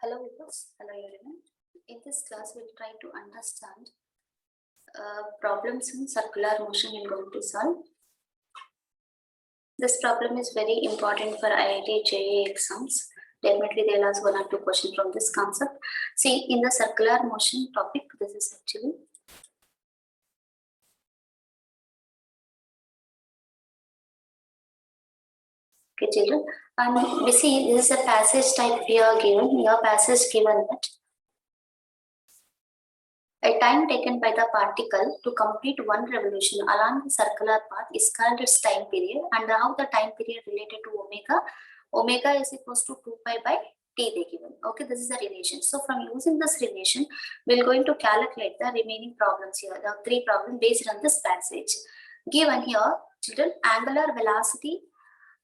Hello viewers, hello everyone. In this class, we'll try to understand problems in circular motion we're going to solve. This problem is very important for IIT JEE exams. Definitely they'll ask 1 or 2 questions from this concept. See, in the circular motion topic, this is actually okay, children. And we see this is a passage type we are given. Your passage given that a time taken by the particle to complete one revolution along the circular path is called its time period, and how the time period related to omega. Omega is equals to 2 pi by t they given. Okay, this is the relation. So from using this relation, we're going to calculate the remaining problems here. The 3 problems based on this passage. Given here, children, angular velocity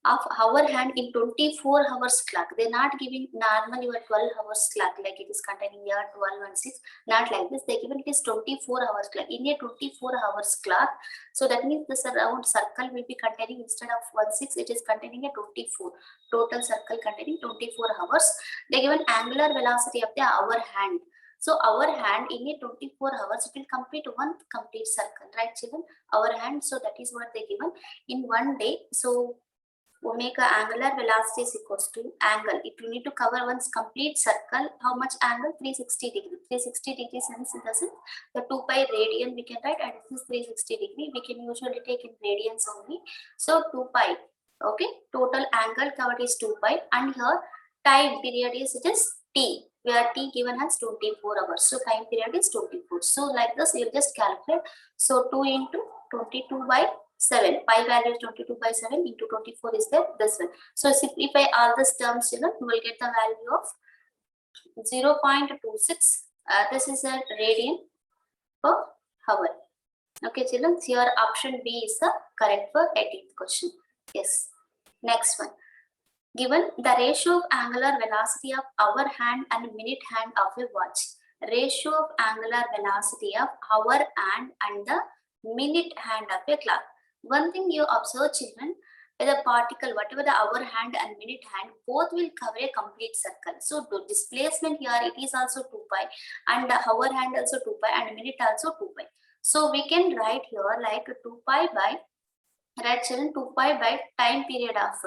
of hour hand in 24 hours clock. They're not giving normal your 12 hours clock like it is containing here 12 and 6. Not like this. They given it is 24 hours clock. In a 24 hours clock, so that means this round circle will be containing, instead of 16, it is containing a 24. Total circle containing 24 hours. They given angular velocity of the hour hand. So our hand in a 24 hours it will complete one complete circle, right children? Our hand, so that is what they given in one day. So omega angular velocity is equals to angle. If you need to cover one's complete circle, how much angle? 360 degree. 360 degree sense in the sense the 2 pi radian we can write, and this is 360 degree. We can usually take in radians only. So 2 pi. Okay, total angle covered is 2 pi, and here time period is it is t, where t given has 24 hours. So time period is 24. So like this you'll just calculate. So 2 into 22 by 7, pi value is 22 by 7 into 24 is there, this one. So simplify all these terms, children, you will get the value of 0.26. This is a radian per hour. Okay, children, here option B is the correct for 18th question. Yes. Next one. Given the ratio of angular velocity of hour hand and minute hand of a watch. Ratio of angular velocity of hour hand and the minute hand of a clock. One thing you observe, children, the particle, whatever the hour hand and minute hand, both will cover a complete circle. So the displacement here, it is also 2 pi, and the hour hand also 2 pi, and minute also 2 pi. So we can write here like 2 pi by, right children, 2 pi by time period of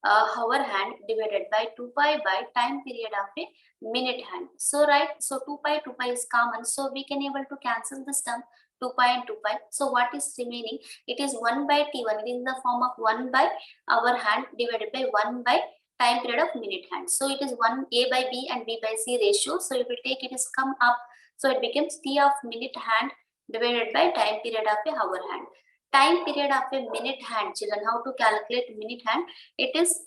hour hand divided by 2 pi by time period of a minute hand. So right, so 2 pi is common, so we can able to cancel this term 2 pi and 2 pi. So what is remaining? It is 1 by t1. It is in the form of 1 by hour hand divided by 1 by time period of minute hand. So it is 1 a by b and b by c ratio. So if we take it is come up, so it becomes t of minute hand divided by time period of a hour hand. Time period of a minute hand, children, how to calculate minute hand? It is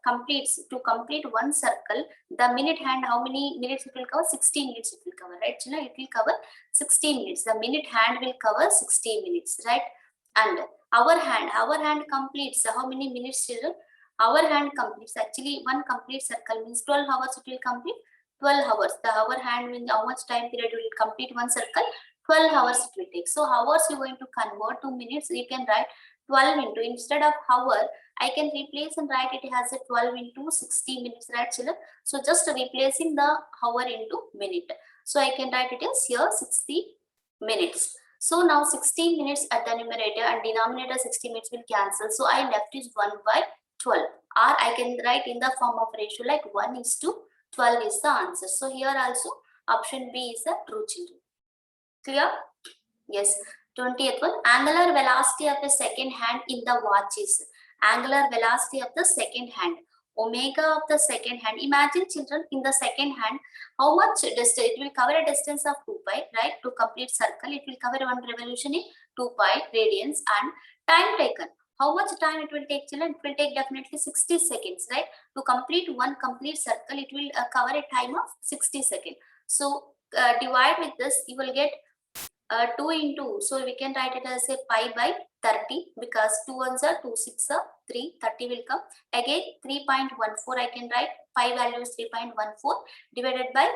completes, to complete one circle, the minute hand, how many minutes it will cover? 60 minutes it will cover, right children? It will cover 60 minutes. The minute hand will cover 60 minutes, right? And hour hand completes how many minutes, children? Hour hand completes, actually one complete circle means 12 hours it will complete. 12 hours. The hour hand means how much time period will complete one circle? 12 hours it will take. So hours you are going to convert to minutes. You can write 12 into, instead of hour, I can replace and write it has a 12 into 60 minutes, right children? So just replacing the hour into minute. So I can write it as here 60 minutes. So now 60 minutes at the numerator and denominator 60 minutes will cancel. So I left is 1 by 12. Or I can write in the form of ratio like 1:12 is the answer. So here also option B is the true, children. Clear? Yes. 20th one. Angular velocity of a second hand in the watch is angular velocity of the second hand. Omega of the second hand. Imagine, children, in the second hand, how much distance? It will cover a distance of 2 pi, right? To complete circle, it will cover one revolution in 2 pi radians, and time taken. How much time it will take, children? It will take definitely 60 seconds, right? To complete one complete circle, it will cover a time of 60 seconds. So divide with this, you will get 2 into, so we can write it as a pi by 30, because 2 ones are 2, 6 are 3, 30 will come. Again 3.14 I can write, pi value is 3.14 divided by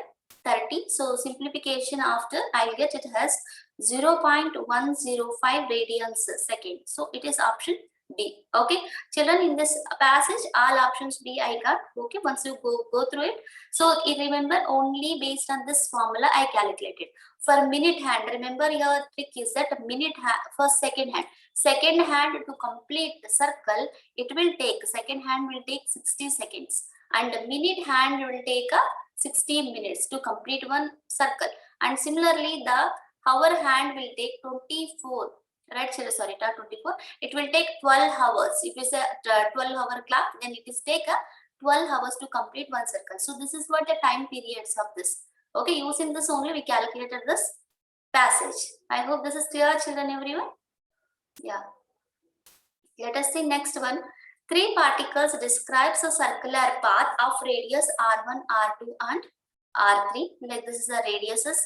30. So simplification after I will get it has 0.105 radians second. So it is option B. Okay, children, in this passage, all options B I got. Okay, once you go through it. So remember, only based on this formula I calculated. For minute hand, remember your trick is that minute hand for second hand. Second hand to complete the circle, it will take, second hand will take 60 seconds. And minute hand will take 60 minutes to complete one circle. And similarly, the hour hand will take 24. Right, sorry, not 24. It will take 12 hours. If it's a 12-hour clock, then it is take 12 hours to complete one circle. So this is what the time periods of this. Okay, using this only we calculated this passage. I hope this is clear, children, everyone. Yeah. Let us see next one. Three particles describes a circular path of radius r1, r2, and r3. Like this is the radiuses.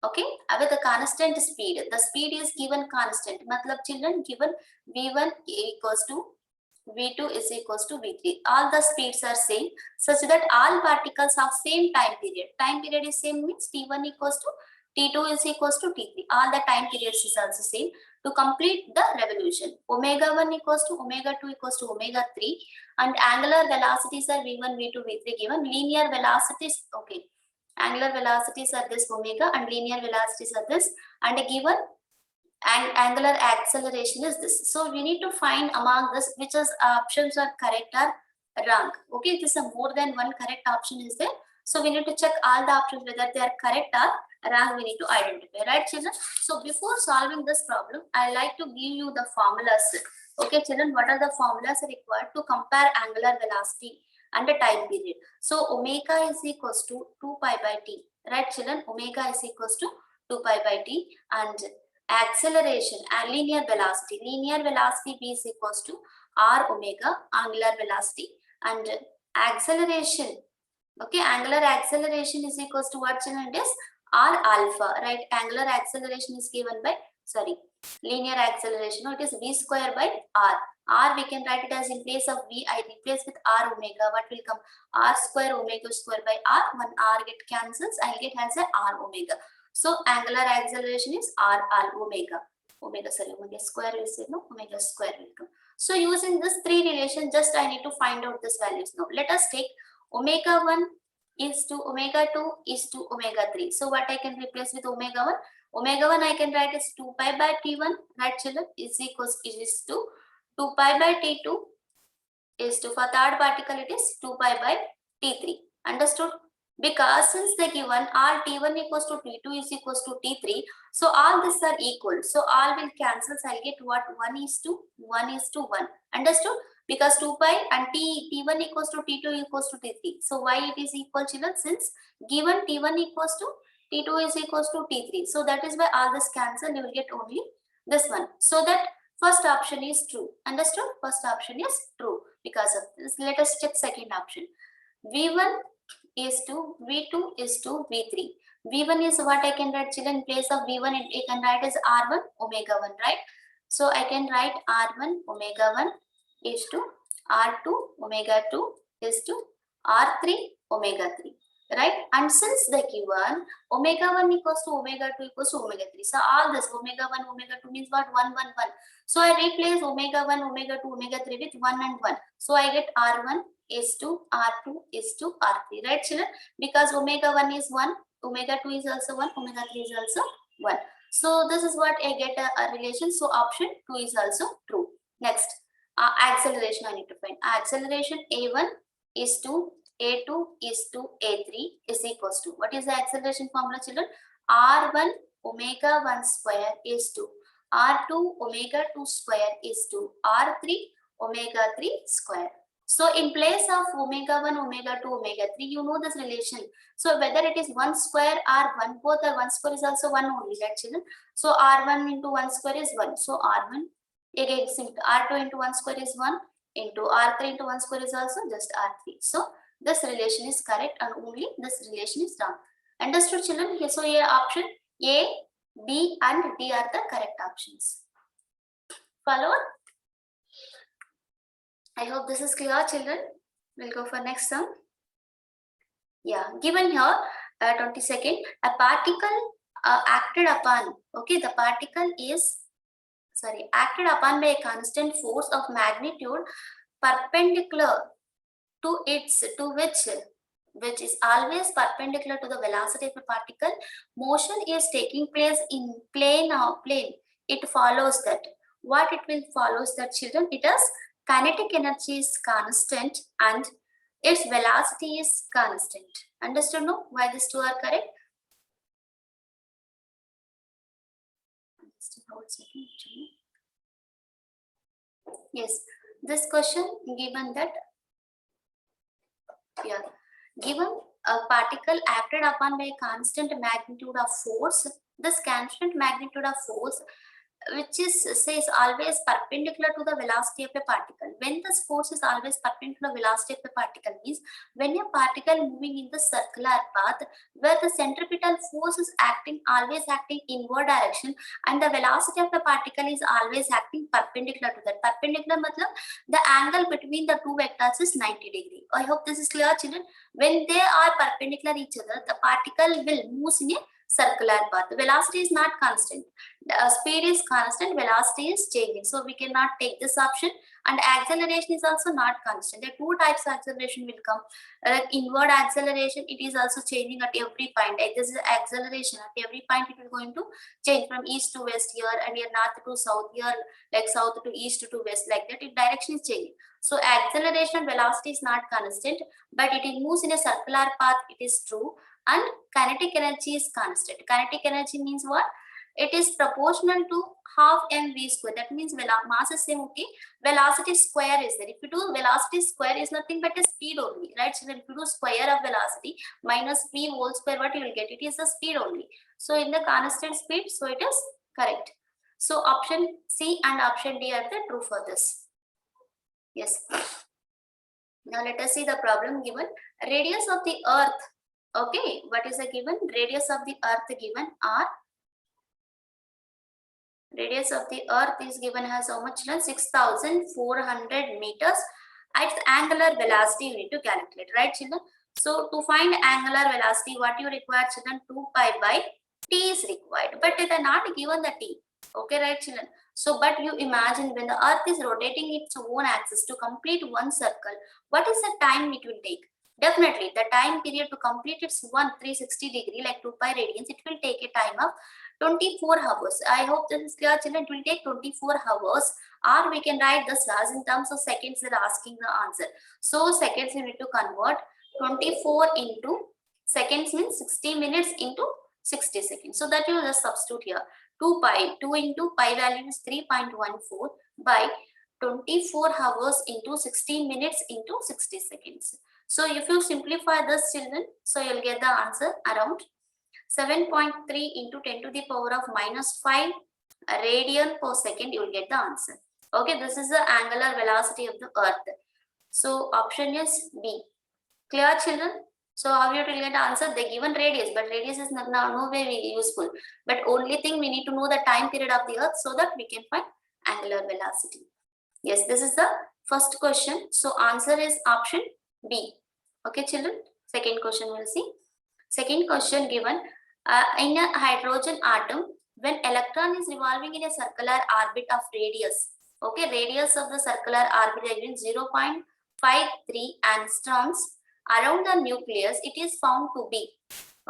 Okay, with a constant speed. The speed is given constant. Matlab children, given v1 equals to v2 is equals to v3. All the speeds are same, such that all particles have same time period. Time period is same means t1 equals to t2 is equals to t3. All the time periods is also same. To complete the revolution, omega 1 equals to omega 2 equals to omega 3, and angular velocities are v1, v2, v3 given. Linear velocities, okay. Angular velocities are this omega and linear velocities are this, and given angular acceleration is this. So we need to find among this which is options are correct or wrong. Okay, it is a more than one correct option is there. So we need to check all the options whether they are correct or wrong. We need to identify, right, children? So before solving this problem, I like to give you the formulas. Okay, children, what are the formulas required to compare angular velocity and the time period? So omega is equals to 2 pi by t, right, children? Omega is equals to 2 pi by t, and acceleration and linear velocity v is equals to r omega angular velocity, and acceleration, okay, angular acceleration is equals to what, children? It is r alpha, right? Angular acceleration is given by, sorry, linear acceleration, no, it is v square by r we can write it as, in place of v I replace with r omega. What will come? R square omega square by r. When r get cancels, I'll get as a r omega. So angular acceleration is r omega square will say, no, omega square will come. So using this three relation, just I need to find out this values now. Let us take omega 1 is to omega 2 is to omega 3. So what I can replace with omega 1? Omega 1 I can write as 2 pi by t1, right, children? Is equals, it is to 2 pi by t2 is to, for third particle it is 2 pi by t3. Understood? Because since the given all t1 equals to t2 is equals to t3, so all these are equal. So all will cancel. So I'll get what? 1 is to 1 is to 1. Understood? Because 2 pi and t1 equals to t2 equals to t3. So why it is equal, children? Since given t1 equals to t2 is equals to t3. So that is why all this cancel. You will get only this one. So that first option is true. Understood? First option is true. Because of this, let us check second option. v1 is to v2 is to v3. v1 is what I can write, children? In place of v1 I can write as r1 omega 1, right? So I can write r1 omega 1 is to r2 omega 2 is to r3 omega 3, right? And since the given omega 1 equals to omega 2 equals to omega 3, so all this omega 1 omega 2 means what? 1 1 1. So I replace omega 1 omega 2 omega 3 with 1 and 1. So I get r1 is to r2 is to r3, right, children? Because omega 1 is 1, omega 2 is also 1, omega 3 is also 1. So this is what I get a relation. So option 2 is also true. Next, acceleration I need to find. Acceleration a1 is to a2 is to a3 is equals to, what is the acceleration formula, children? r1 omega 1 square is to r2 omega 2 square is to r3 omega 3 square. So in place of omega 1, omega 2, omega 3, you know this relation. So whether it is 1 square or 1, both are 1 square is also 1 only, right, children? So r1 into 1 square is 1. So r1, again r2 into 1 square is 1, into r3 into 1 square is also just r3. So this relation is correct and only this relation is wrong. Understood, children? So here option A, B and D are the correct options. Followed? I hope this is clear, children. We'll go for next sum. Yeah, given here, 22nd, a particle acted upon. Okay, the particle is acted upon by a constant force of magnitude perpendicular to which is always perpendicular to the velocity of a particle, motion is taking place in plane. It follows that. What it will follows that, children? It is kinetic energy is constant and its velocity is constant. Understood? No? Why these two are correct? Yes, this question given that, yeah, given a particle acted upon by a constant magnitude of force, this constant magnitude of force which is says always perpendicular to the velocity of a particle. When this force is always perpendicular to the velocity of the particle means when a particle moving in the circular path where the centripetal force is always acting inward direction and the velocity of the particle is always acting perpendicular to that. Perpendicular matlab the angle between the two vectors is 90 degree. I hope this is clear, children. When they are perpendicular each other, the particle will move in a circular path. The velocity is not constant. The speed is constant, velocity is changing. So we cannot take this option. And acceleration is also not constant. There are two types of acceleration will come. Inward acceleration, it is also changing at every point. Like this is acceleration. At every point, it will going to change from east to west here, and here north to south here, like south to east to west, like that. Its direction is changing. So acceleration velocity is not constant, but it moves in a circular path. It is true. And kinetic energy is constant. Kinetic energy means what? It is proportional to half mv square. That means mass is same, okay? Velocity square is there. If you do velocity square is nothing but a speed only, right? So if you do square of velocity minus v whole square, what you will get? It is the speed only. So in the constant speed, so it is correct. So option C and option D are the true for this. Yes. Now let us see the problem given. Radius of the earth. Okay, what is the given? Radius of the earth given are, radius of the earth is given as how much? 6,400 meters. At angular velocity you need to calculate, right, children? So to find angular velocity, what you require, children? 2 pi by t is required, but they are not given the t. Okay, right, children? So but you imagine when the earth is rotating its own axis to complete one circle, what is the time it will take? Definitely the time period to complete its 360 degree like 2 pi radians, it will take a time of 24 hours. I hope this is clear, children. It will take 24 hours, or we can write this as in terms of seconds. They're asking the answer. So seconds you need to convert. 24 into seconds means 60 minutes into 60 seconds. So that you just substitute here. 2 pi, 2 into pi value is 3.14 by 24 hours into 60 minutes into 60 seconds. So if you simplify this, children, so you'll get the answer around 7.3 into 10 to the power of minus 5 radian per second. You will get the answer. Okay, this is the angular velocity of the earth. So option is B. Clear, children? So how you will get the answer? They given radius, but radius is no way useful. But only thing we need to know the time period of the earth so that we can find angular velocity. Yes, this is the first question. So answer is option B. Okay, children. Second question we'll see. Second question given, in a hydrogen atom, when electron is revolving in a circular orbit of radius, okay, radius of the circular orbit is 0.53 angstroms around the nucleus, it is found to be,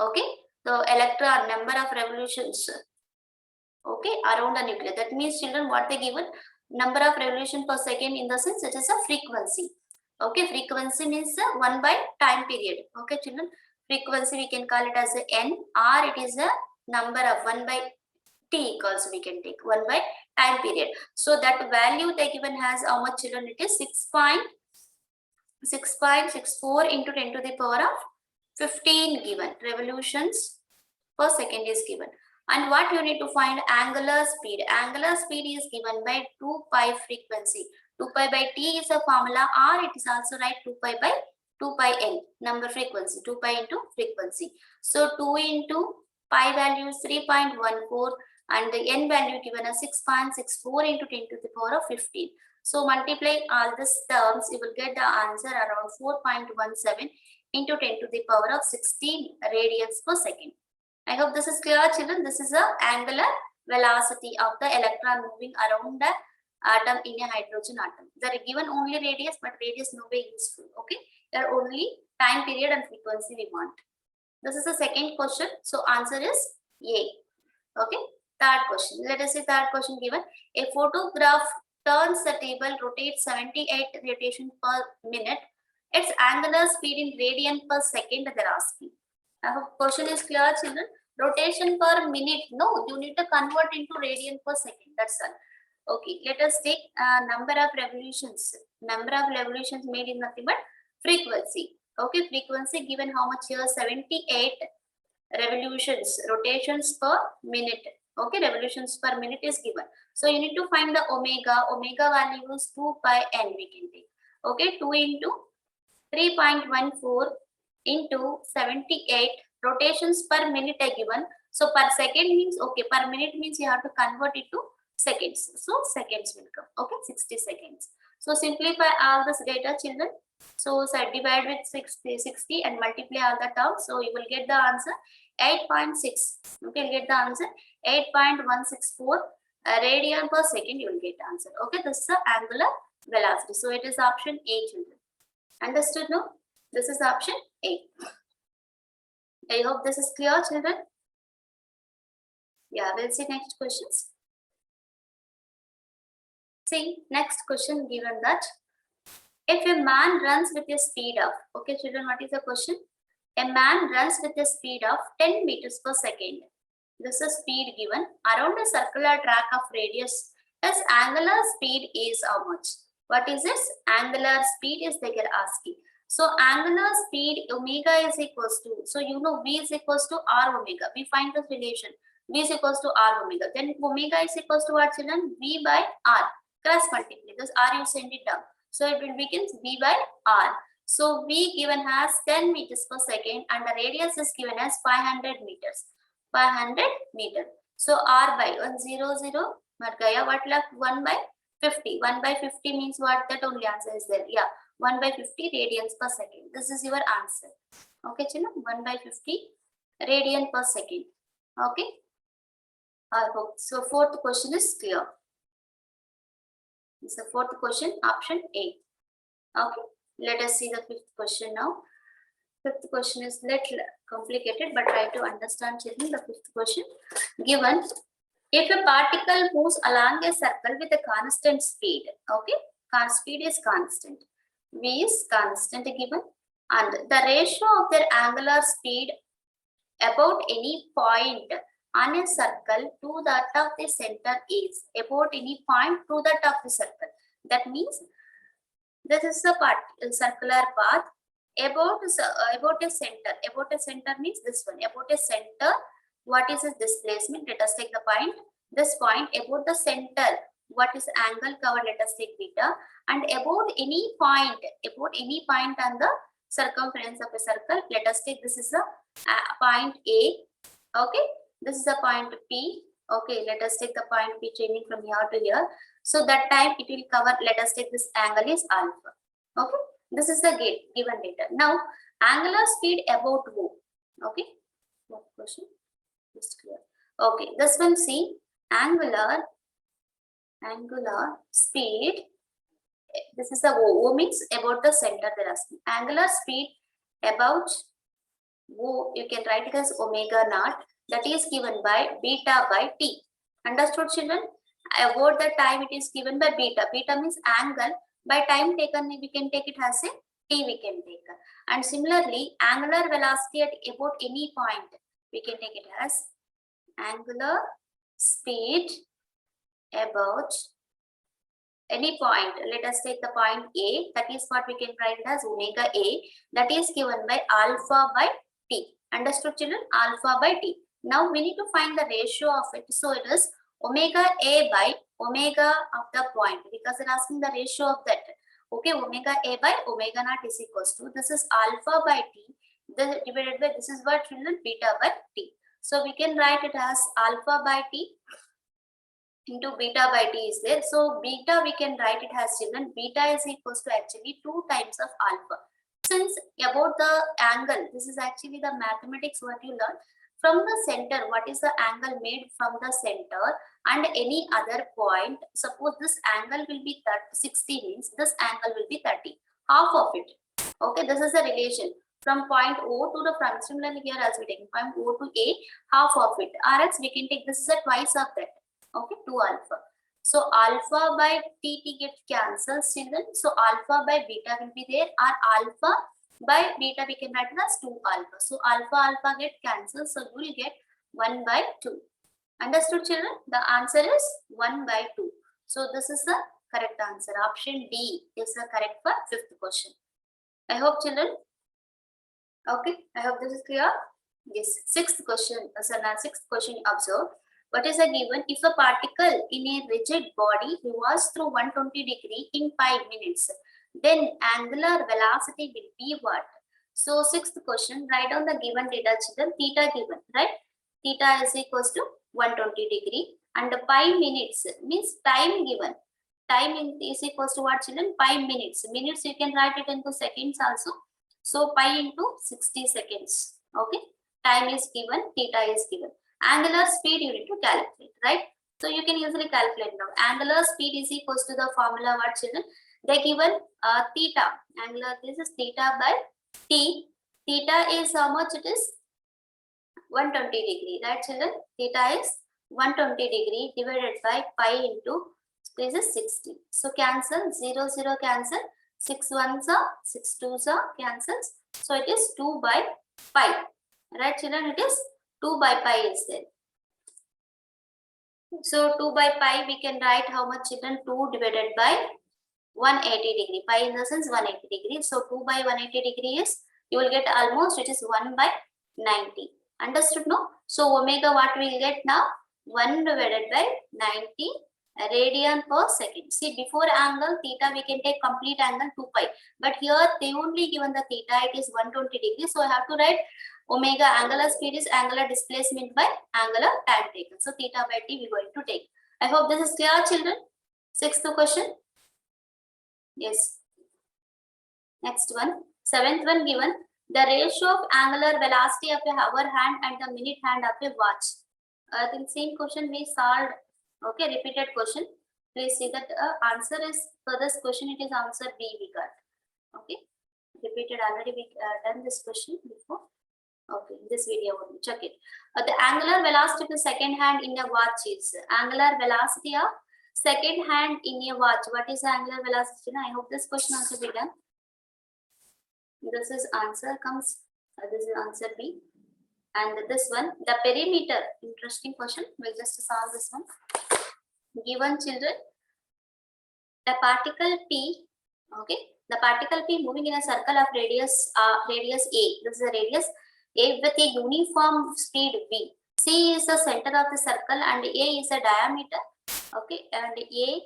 okay, the electron number of revolutions, okay, around the nucleus. That means, children, what they given? Number of revolution per second, in the sense it is a frequency. Okay, frequency means 1 by time period. Okay, children, frequency we can call it as a n, or it is a number of 1 by t also we can take 1 by time period. So that value they given has how much, children? It is 6.64 into 10 to the power of 15 given. Revolutions per second is given. And what you need to find? Angular speed. Angular speed is given by 2 pi frequency. 2 pi by t is a formula, or it is also right 2 pi by 2 pi n, number frequency, 2 pi into frequency. So 2 into pi value is 3.14 and the n value given as 6.64 into 10 to the power of 15. So multiply all these terms, you will get the answer around 4.17 into 10 to the power of 16 radians per second. I hope this is clear, children. This is the angular velocity of the electron moving around the atom in a hydrogen atom. They are given only radius, but radius no way useful. Okay, they are only time period and frequency we want. This is the second question. So answer is A. Okay. Third question. Let us see third question given. A photograph turns the table, rotates 78 rotations per minute. Its angular speed in radian per second they are asking. I hope question is clear, children. Rotation per minute. No, you need to convert into radian per second. That's all. Okay. Let us take number of revolutions. Number of revolutions made is nothing but frequency. Okay. Frequency given how much here? 78 revolutions, rotations per minute. Okay, revolutions per minute is given. So you need to find the omega. Omega value is 2 pi n we can take. Okay, 2 into 3.14 into 78 rotations per minute are given. So per second means, okay, per minute means you have to convert it to seconds. So seconds will come. Okay, 60 seconds. So simplify all this data, children. So divide with 60 and multiply all the terms. So you will get the answer 8.6. Okay, you'll get the answer 8.164 radian per second. You will get the answer. Okay, this is the angular velocity. So it is option A, children. Understood? No? This is option A. I hope this is clear, children. Yeah, we'll see next questions. See, next question given that if a man runs with a speed of, okay, children, what is the question? A man runs with a speed of 10 meters per second. This is speed given around a circular track of radius. His angular speed is how much? What is this? Angular speed is they are asking. So angular speed omega is equals to, so you know V is equals to R omega. We find this relation. V is equals to R omega. Then omega is equals to what, children? V by R. Cross multiply. This R you send it down. So it will become V by R. So V given as 10 meters per second and the radius is given as 500 meters. 500 meter. So R by 100, what left? 1 by 50. 1 by 50 means what? That only answer is there. Yeah, 1 by 50 radians per second. This is your answer. Okay, children, 1 by 50 radian per second. Okay. I hope so. Fourth question is clear. This is the fourth question, option A. Okay, let us see the fifth question now. Fifth question is little complicated, but try to understand, children. The fifth question given: if a particle moves along a circle with a constant speed, okay, speed is constant, V is constant given, and the ratio of their angular speed about any point on a circle to that of the center is about any point to that of the circle. That means this is the circular path about a center. About a center means this one. About a center, what is its displacement? Let us take the point. This point about the center. What is angle covered? Let us take beta. And about any point on the circumference of a circle. Let us take this is a point A. Okay. This is the point P. Okay, let us take the point P changing from here to here. So that time it will cover, let us take this angle is alpha. Okay, this is the given data. Now, angular speed about O. Okay, what question? It's clear. Okay, this one see angular speed. This is the O. O means about the center they're asking. Angular speed about O, you can write it as omega naught. That is given by beta by t. Understood, children? About the time it is given by beta. Beta means angle. By time taken, we can take it as a t we can take. And similarly, angular velocity at about any point, we can take it as angular speed about any point. Let us take the point A. That is what we can write as omega A. That is given by alpha by t. Understood, children? Alpha by t. Now we need to find the ratio of it. So it is omega A by omega of the point, because they're asking the ratio of that. Okay, omega A by omega naught is equals to, this is alpha by t, divided by, this is what, children? Beta by t. So we can write it as alpha by t into beta by t is there. So beta we can write it as, children, beta is equals to actually 2 times of alpha. Since about the angle, this is actually the mathematics what you learn. From the center, what is the angle made from the center and any other point? Suppose this angle will be 60 means this angle will be 30, half of it. Okay, this is the relation from point O to the front. Similarly here as we take point O to A, half of it, or else we can take this is a twice of that. Okay, 2 alpha. So alpha by tt gets cancelled, children. So alpha by beta will be there, or alpha by beta we can write it as 2 alpha. So alpha get cancelled, so you will get 1 by 2. Understood, children? The answer is 1 by 2. So this is the correct answer. Option D is the correct for 5th question. I hope, children. Okay, I hope this is clear. Yes, 6th question. So now 6th question, observe. What is a given? If a particle in a rigid body revolves through 120 degree in 5 minutes, then angular velocity will be what? So 6th question, write down the given data, children. Theta given, right? Theta is equals to 120 degree and 5 minutes means time given. Time is equals to what, children? 5 minutes. Minutes you can write it into seconds also. So pi into 60 seconds. Okay. Time is given, theta is given. Angular speed you need to calculate, right? So you can easily calculate now. Angular speed is equals to the formula what, children? They given theta. Angular, this is theta by t. Theta is how much it is? 120 degree, right, children? Theta is 120 degree divided by pi into this is 60. So cancel 0 0 cancel. 6 1s are 6 2s are cancels. So it is 2 by pi. Right, children? It is 2 by pi is there. So 2 by pi we can write how much, children? 2 divided by 180 degree. Pi in the sense 180 degree. So 2 by 180 degree is, you will get almost, it is 1 by 90. Understood, no? So omega what we will get now? 1 divided by 90 radian per second. See, before angle theta we can take complete angle 2 pi, but here they only given the theta, it is 120 degrees. So I have to write omega, angular speed is angular displacement by angular time taken. So theta by t we are going to take. I hope this is clear, children. 6th question. Yes. Next one. 7th one given. The ratio of angular velocity of a hour hand and the minute hand of a watch. I think same question we solved. Okay, repeated question. Please see that answer is, for this question it is answer B we got. Okay, repeated already, we done this question before. Okay, this video only, check it. The angular velocity of the second hand in a watch is, angular velocity of second hand in a watch. What is the angular velocity? I hope this question also be done. This is answer comes, this is answer B. And this one, the perimeter, interesting question. We'll just solve this one. Given, children, the particle P, okay, the particle P moving in a circle of radius radius A. This is a radius A with a uniform speed V. C is the center of the circle and A is the diameter. Okay, and A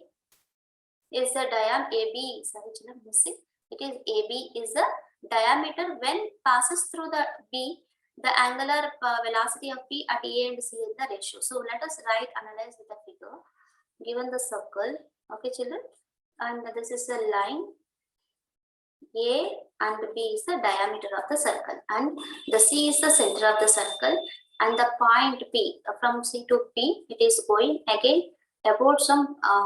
is the diameter. AB, sorry, children, missing. It is AB is the diameter. When passes through the B, the angular velocity of P at A and C is the ratio. So let us analyze with the figure. Given the circle, okay, children, and this is a line. A and B is the diameter of the circle, and the C is the center of the circle, and the point P, from C to P, it is going again about some A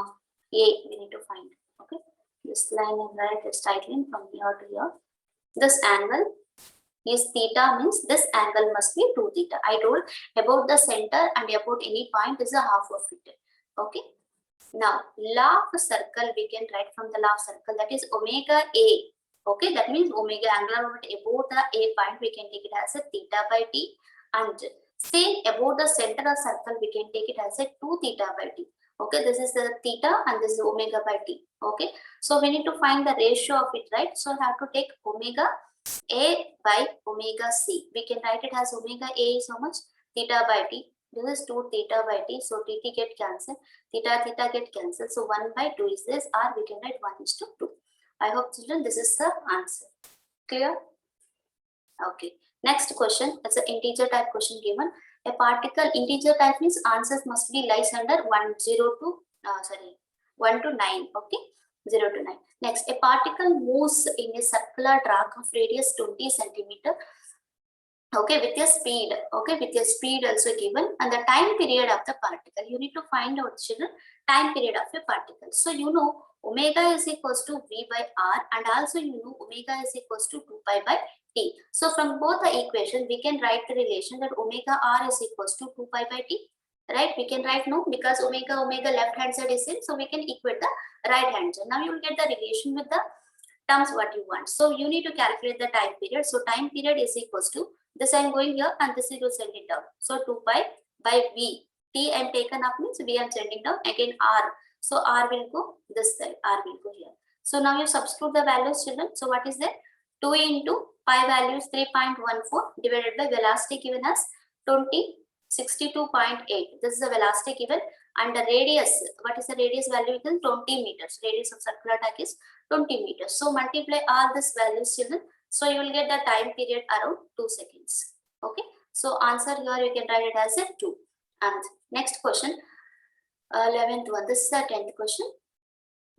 we need to find. Okay, this line is right, a straight line from here to here. This angle is theta, means this angle must be 2 theta. I told about the center and about any point is a half of it. Okay. Now, law of circle we can write from the law of circle, that is omega A. Okay, that means omega angular moment about the A point we can take it as a theta by t, and same about the center of circle we can take it as a 2 theta by t. Okay, this is the theta and this is omega by t. Okay, so we need to find the ratio of it, right? So we have to take omega A by omega C. We can write it as omega A is how much? Theta by t. This is 2 theta by t. So t get cancelled. Theta get cancelled. So 1 by 2 is this, or we can write 1 is to 2. I hope, children, this is the answer. Clear? Okay. Next question. It's an integer type question given. A particle, integer type means answers must be lies under 1 to 9. Okay. 0 to 9. Next, a particle moves in a circular track of radius 20 centimeter. Okay, with your speed, okay, with your speed also given, and the time period of the particle. You need to find out, children, time period of a particle. So you know omega is equals to v by r, and also you know omega is equals to 2 pi by t. So from both the equations we can write the relation that omega r is equals to 2 pi by t, right? We can write, no, because omega left hand side is same, so we can equate the right hand side. Now you will get the relation with the terms what you want. So you need to calculate the time period. So time period is equals to this, I am going here and this is to send it down. So 2 pi by v. T I am taken up means v I am sending down, again r. So r will go this side, r will go here. So now you substitute the values, children. So what is that? 2 into pi values 3.14 divided by velocity given as 62.8. This is the velocity given, and the radius, what is the radius value? It is 20 meters. Radius of circular arc is 20 meters. So multiply all these values, children. So you will get the time period around 2 seconds. Okay. So answer here you can write it as a 2. And next question, 11th one. This is the 10th question,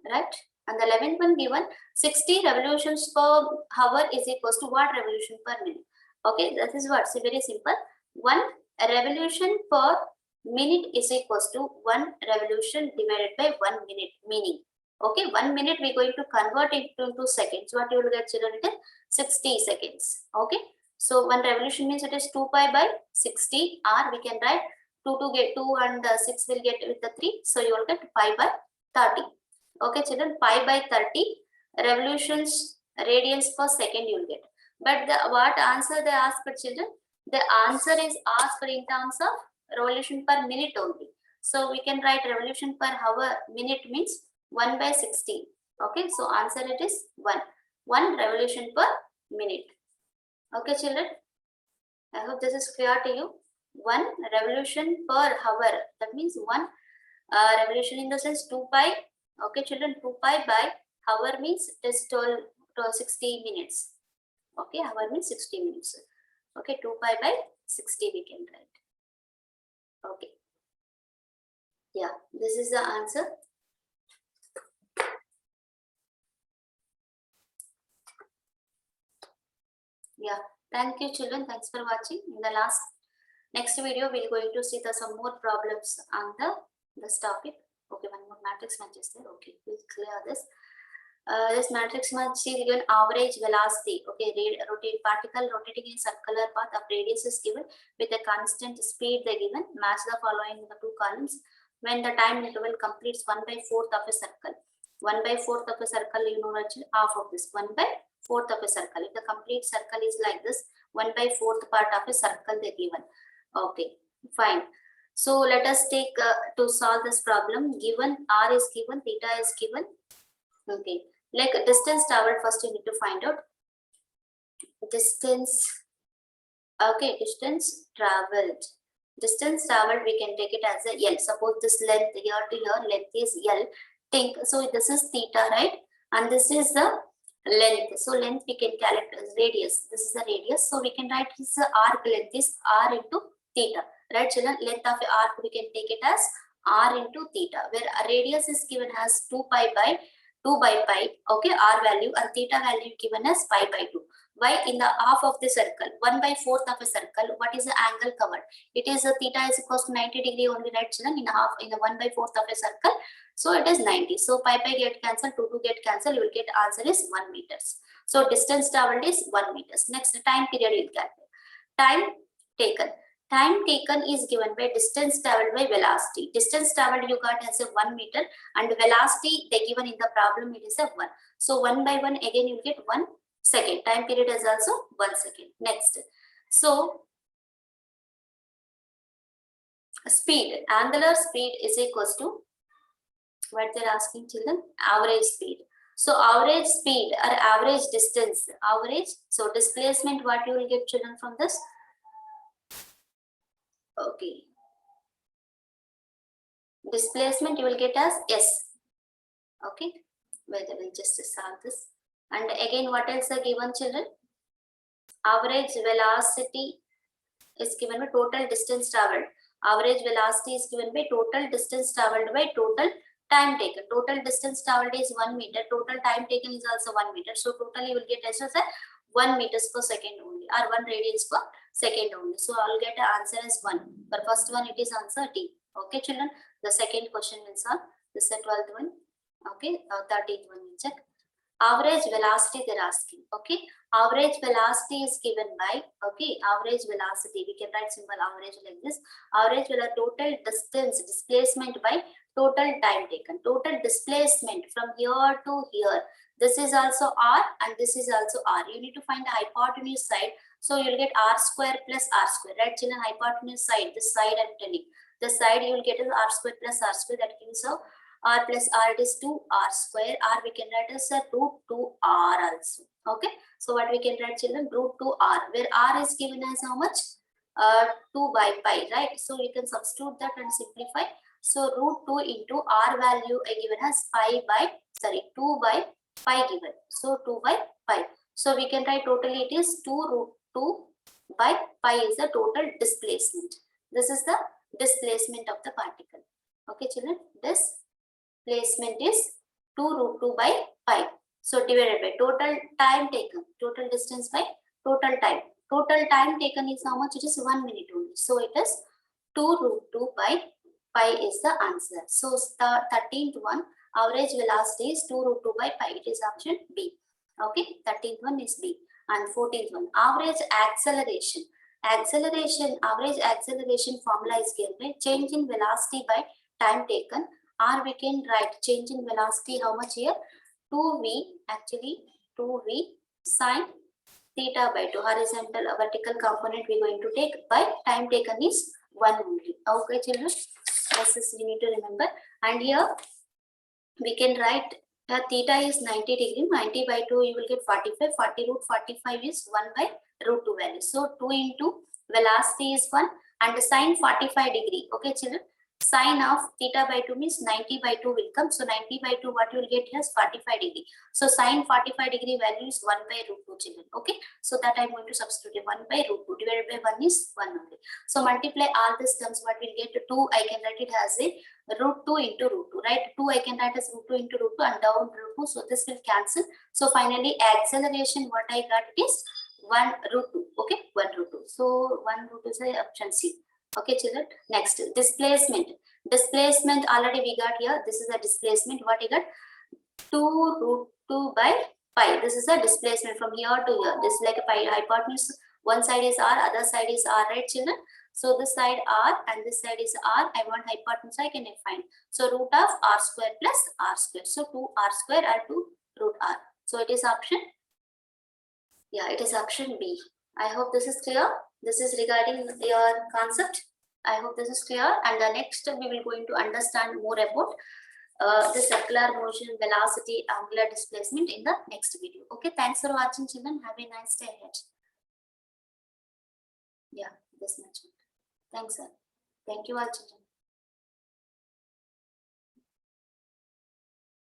right? And the 11th one given 60 revolutions per hour is equals to what revolution per minute? Okay, that is what. So very simple. 1 revolution per minute is equals to 1 revolution divided by 1 minute. Meaning, okay, 1 minute we are going to convert it into seconds. What you will get, children? It is 60 seconds. Okay, so 1 revolution means it is 2 pi by 60 r. We can write 2 to get 2 and 6 will get with the 3. So you will get pi by 30. Okay, children, pi by 30 revolutions radians per second you will get. But the what answer they ask for, children? The answer is asked in terms of revolution per minute only. So we can write revolution per hour minute means 1 by 60. Okay, so answer it is 1. 1 revolution per minute. Okay, children, I hope this is clear to you. 1 revolution per hour, that means 1 revolution in the sense 2 pi. Okay, children, 2 pi by hour means it is 60 minutes. Okay, hour means 60 minutes. Okay, 2 pi by 60 we can write. Okay. Yeah, this is the answer. Yeah, thank you, children. Thanks for watching. In the next video, we're going to see some more problems on this topic. Okay, one more matrix match is there. Okay, we'll clear this. This matrix match is given average velocity. Okay, particle rotating in circular path of radius is given with a constant speed. They given. Match the following the 2 columns. When the time interval completes 1/4 of a circle. 1/4 of a circle, you know, half of this. 1/4 of a circle. If the complete circle is like this, 1/4 part of a circle they given. Okay, fine. So let us take to solve this problem. Given r is given, theta is given. Okay, like distance traveled, first you need to find out distance. Okay, distance traveled. Distance traveled we can take it as a L. Suppose this length here to here, length is L. Think so. This is theta, right? And this is the length. So length we can calculate as radius. This is the radius. So we can write this arc length is r into theta. Right, children? Length of the arc we can take it as r into theta, where a radius is given as 2 pi by 2 by pi. Okay, r value and theta value given as pi by 2. Why? In the half of the circle, 1/4 of a circle, what is the angle covered? It is theta is equals to 90 degree only, right, children? In the 1/4 of a circle, so it is 90. So pi get cancelled, 2 get cancelled, you will get answer is 1 meters. So distance traveled is 1 meters. Next, the time period you will calculate. Time taken. Time taken is given by distance traveled by velocity. Distance traveled you got as a 1 meter, and velocity they given in the problem it is a 1. So 1/1 again you get 1 second. Time period is also 1 second. Next, so speed, angular speed is equals to what they're asking, children? Average speed. So average speed or average distance, average. So displacement, what you will get, children, from this? Okay, displacement you will get as S. Okay, wait, I will just solve this. And again, what else are given, children? Average velocity is given by total distance traveled. Average velocity is given by total distance traveled by total time taken. Total distance traveled is 1 meter. Total time taken is also 1 meter. So totally you will get as 1 meters per second only. only, or 1 radians per second only. So I'll get an answer as 1. For first one, it is answer D. Okay, children. The second question will solve. This is the 12th one. Okay, 13th one we check. Average velocity they're asking. Okay, average velocity is given by, okay, average velocity, we can write symbol average like this. Average velocity, total distance, displacement by total time taken. Total displacement from here to here. This is also R and this is also R. You need to find the hypotenuse side. So you'll get R square plus R square, right? Children, hypotenuse side, this side I'm telling. The side you will get is R square plus R square, that gives a R plus R, it is 2R square. R we can write as a root 2R also. Okay. So what we can write, children? Root 2R, where R is given as how much? 2 by pi, right? So you can substitute that and simplify. So root 2 into R value given as 2 by pi given. So 2 by pi. So we can write totally it is 2 root 2 by pi is the total displacement. This is the displacement of the particle. Okay, children. Displacement is 2 root 2 by pi. So divided by total time taken, total distance by total time. Total time taken is how much? It is 1 minute only. So it is 2 root 2 by pi is the answer. So the 13th one, average velocity is 2 root 2 by pi. It is option B. Okay, 13th one is B. And 14th one, average acceleration. Average acceleration formula is given by change in velocity by time taken, or we can write change in velocity how much here? 2v sine theta by 2. Horizontal vertical component we are going to take by time taken is 1 only. Okay, children, this is we need to remember. And here we can write theta is 90 degree, 90 by 2 you will get 45, 40 root 45 is 1 by root 2 value. So 2 into velocity is 1 and sine 45 degree. Okay, children, sine of theta by 2 means 90 by 2 will come. So 90 by 2 what you will get here is 45 degree. So sine 45 degree value is 1 by root 2, children. Okay, so that I am going to substitute 1 by root 2 divided by 1 is 1 only. So multiply all these terms, what will get 2, I can write it as a root 2 into root 2, right? 2 I can write as root 2 into root 2 and down root 2. So this will cancel. So finally acceleration what I got is 1 root 2. Okay, 1 root 2. So 1 root 2 is option C. Okay, children. Next, displacement. Displacement already we got here. This is a displacement. What you got? 2 root 2 by pi. This is a displacement from here to here. This is like a pi hypotenuse. One side is R, other side is R, right, children? So this side R and this side is R. I want hypotenuse, I can find. So root of R square plus R square. So 2R square or 2 root R. So it is option, yeah, it is option B. I hope this is clear. This is regarding your concept. I hope this is clear. And the next we will going to understand more about the circular motion, velocity, angular displacement in the next video. Okay, thanks for watching, children. Have a nice day ahead. Yeah, this much. Thanks, sir. Thank you all, children.